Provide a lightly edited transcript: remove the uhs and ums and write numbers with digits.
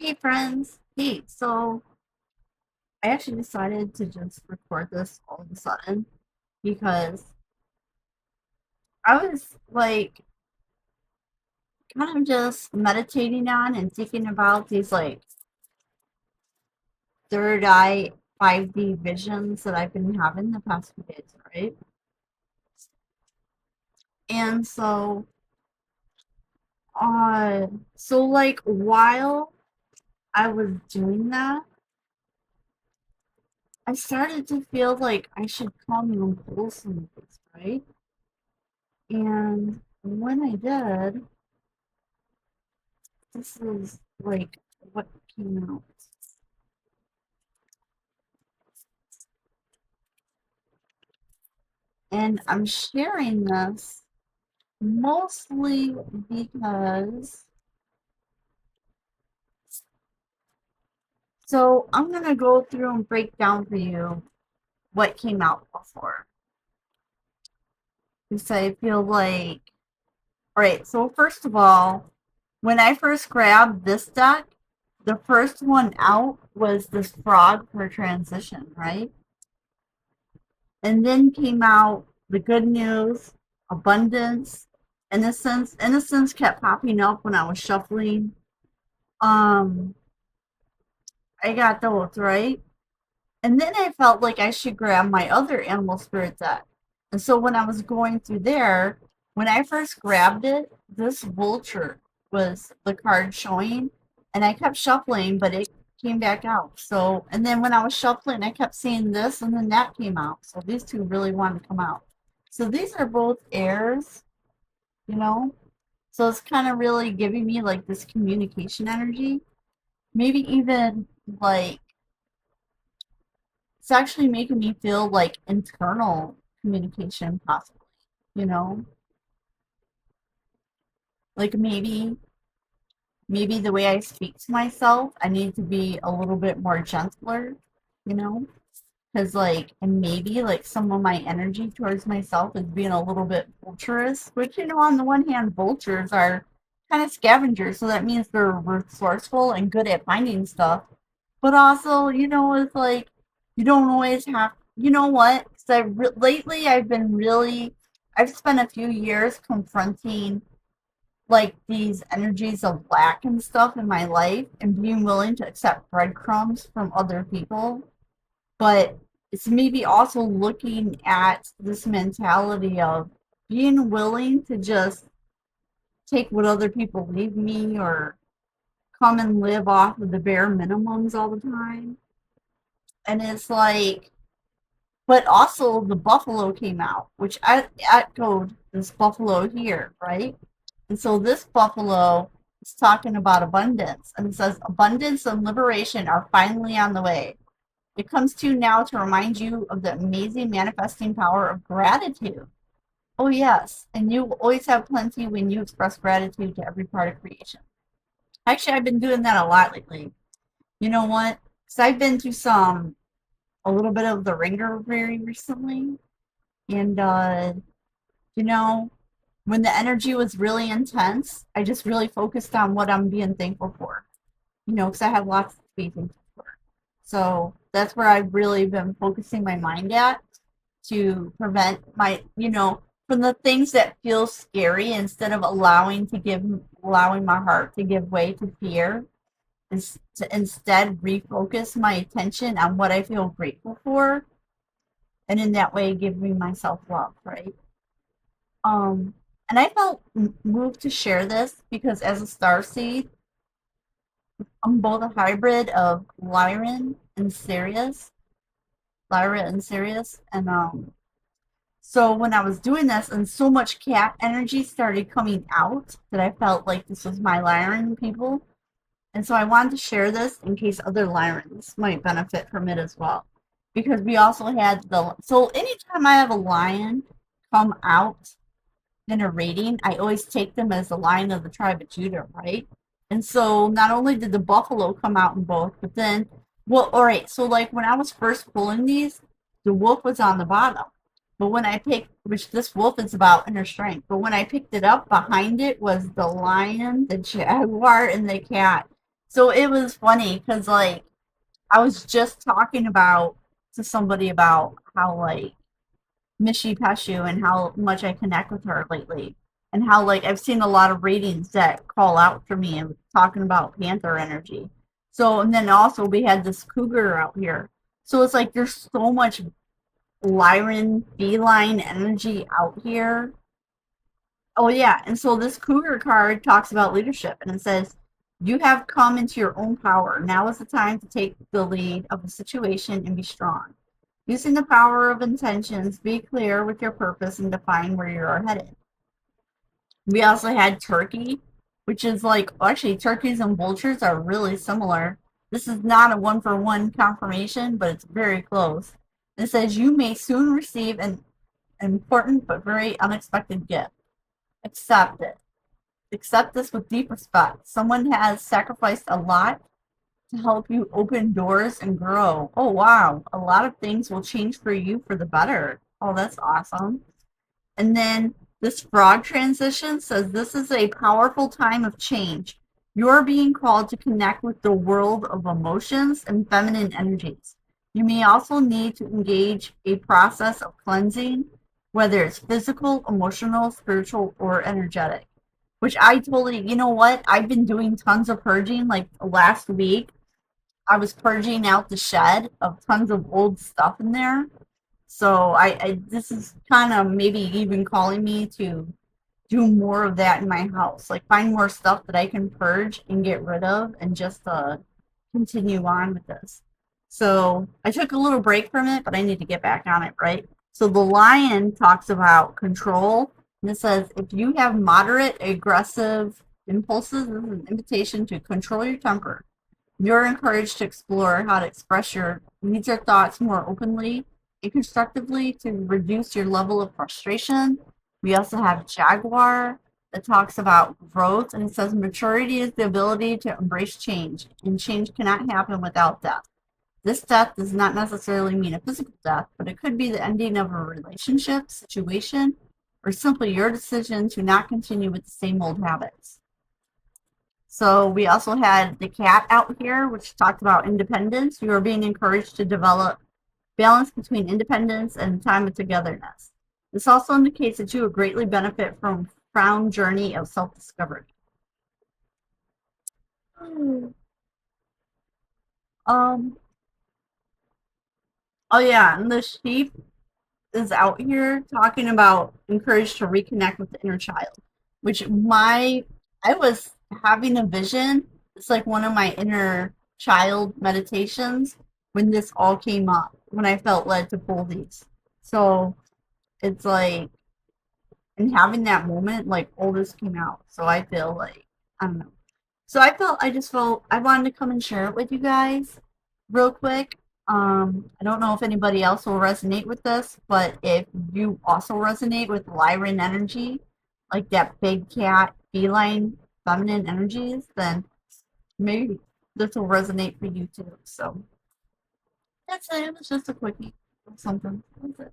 Hey friends. Hey, so I actually decided to just record this all of a sudden because I was like kind of just meditating on and thinking about these like third eye 5D visions that I've been having the past few days, right? And uh so like while I was doing that, I started to feel like I should come and pull some of this, right? And when I did, this is like what came out. And I'm sharing this mostly because, so I'm going to go through and break down for you what came out before. Because I feel like, all right, so first of all, when I first grabbed this deck, the first one out was this frog for transition, right? And then came out the good news, abundance, innocence. Innocence kept popping up when I was shuffling. Um, I got those right. And then I felt like I should grab my other animal spirit deck. And so when I was going through there, when I first grabbed it, this vulture was the card showing. And I kept shuffling, but it came back out. So, and then when I was shuffling, I kept seeing this, and then that came out. So these two really wanted to come out. So these are both airs, you know? So it's kind of really giving me like this communication energy. Maybe even like it's actually making me feel like internal communication, possibly, you know? Like maybe the way I speak to myself, I need to be a little bit more gentler, you know? Because like, and maybe like some of my energy towards myself is being a little bit vulturous, which, on the one hand, vultures are kind of scavengers, so that means they're resourceful and good at finding stuff. But also, it's like you don't always have, you know what? So lately I've spent a few years confronting like these energies of lack and stuff in my life and being willing to accept breadcrumbs from other people, but it's maybe also looking at this mentality of being willing to just take what other people leave me or come and live off of the bare minimums all the time. And it's like, but also the buffalo came out, which I echoed this buffalo here, right? And so this buffalo is talking about abundance, and it says abundance and liberation are finally on the way. It comes to you now to remind you of the amazing manifesting power of gratitude. Oh, yes. And you always have plenty when you express gratitude to every part of creation. Actually, I've been doing that a lot lately. You know what? Because I've been through a little bit of the ringer very recently. And, you know, when the energy was really intense, I just really focused on what I'm being thankful for, because I have lots to be thankful for. So that's where I've really been focusing my mind at to prevent from the things that feel scary instead of allowing my heart to give way to fear, is to instead refocus my attention on what I feel grateful for, and in that way giving myself love, right? Um, and I felt moved to share this because as a starseed, I'm both a hybrid of Lyra and Sirius, and so when I was doing this, and so much cat energy started coming out that I felt like this was my Lyran people, and so I wanted to share this in case other Lyrans might benefit from it as well, because we also had so anytime I have a lion come out in a rating, I always take them as the lion of the tribe of Judah, right? And so not only did the buffalo come out in both, but then, well, all right, so like when I was first pulling these, the wolf was on the bottom. But when I picked, which this wolf is about inner strength, but when I picked it up, behind it was the lion, the jaguar, and the cat. So it was funny because like I was just talking about to somebody about how like Mishi Peshu and how much I connect with her lately. And how like I've seen a lot of ratings that call out for me and talking about panther energy. So and then also we had this cougar out here. So it's like there's so much Lyran feline energy out here. Oh yeah, and so this cougar card talks about leadership and it says you have come into your own power. Now is the time to take the lead of the situation and be strong. Using the power of intentions, be clear with your purpose and define where you are headed. We also had turkey, which is like actually turkeys and vultures are really similar. This is not a one for one confirmation, but it's very close. It says you may soon receive an important but very unexpected gift. Accept it. Accept this with deep respect. Someone has sacrificed a lot to help you open doors and grow. Oh, wow. A lot of things will change for you for the better. Oh, that's awesome. And then this frog transition says this is a powerful time of change. You're being called to connect with the world of emotions and feminine energies. You may also need to engage a process of cleansing, whether it's physical, emotional, spiritual, or energetic. Which I totally, you know what? I've been doing tons of purging. Like last week, I was purging out the shed of tons of old stuff in there. So I this is kind of maybe even calling me to do more of that in my house. Like find more stuff that I can purge and get rid of and just continue on with this. So I took a little break from it, but I need to get back on it, right? So the lion talks about control, and it says if you have moderate aggressive impulses, this is an invitation to control your temper. You're encouraged to explore how to express your needs or thoughts more openly and constructively to reduce your level of frustration. We also have Jaguar that talks about growth, and it says maturity is the ability to embrace change, and change cannot happen without death. This death does not necessarily mean a physical death, but it could be the ending of a relationship, situation, or simply your decision to not continue with the same old habits. So we also had the cat out here, which talked about independence. You are being encouraged to develop balance between independence and time of togetherness. This also indicates that you will greatly benefit from a profound journey of self-discovery. Um. Oh yeah, and the sheep is out here talking about encouraged to reconnect with the inner child, which my I was having a vision. It's like one of my inner child meditations when this all came up, when I felt led to pull these. So it's like and having that moment, like all this came out. So I feel like I don't know. So I just felt I wanted to come and share it with you guys real quick. I don't know if anybody else will resonate with this, but if you also resonate with Lyran energy, like that big cat, feline, feminine energies, then maybe this will resonate for you too. So that's it. It was just a quickie, something. That's it.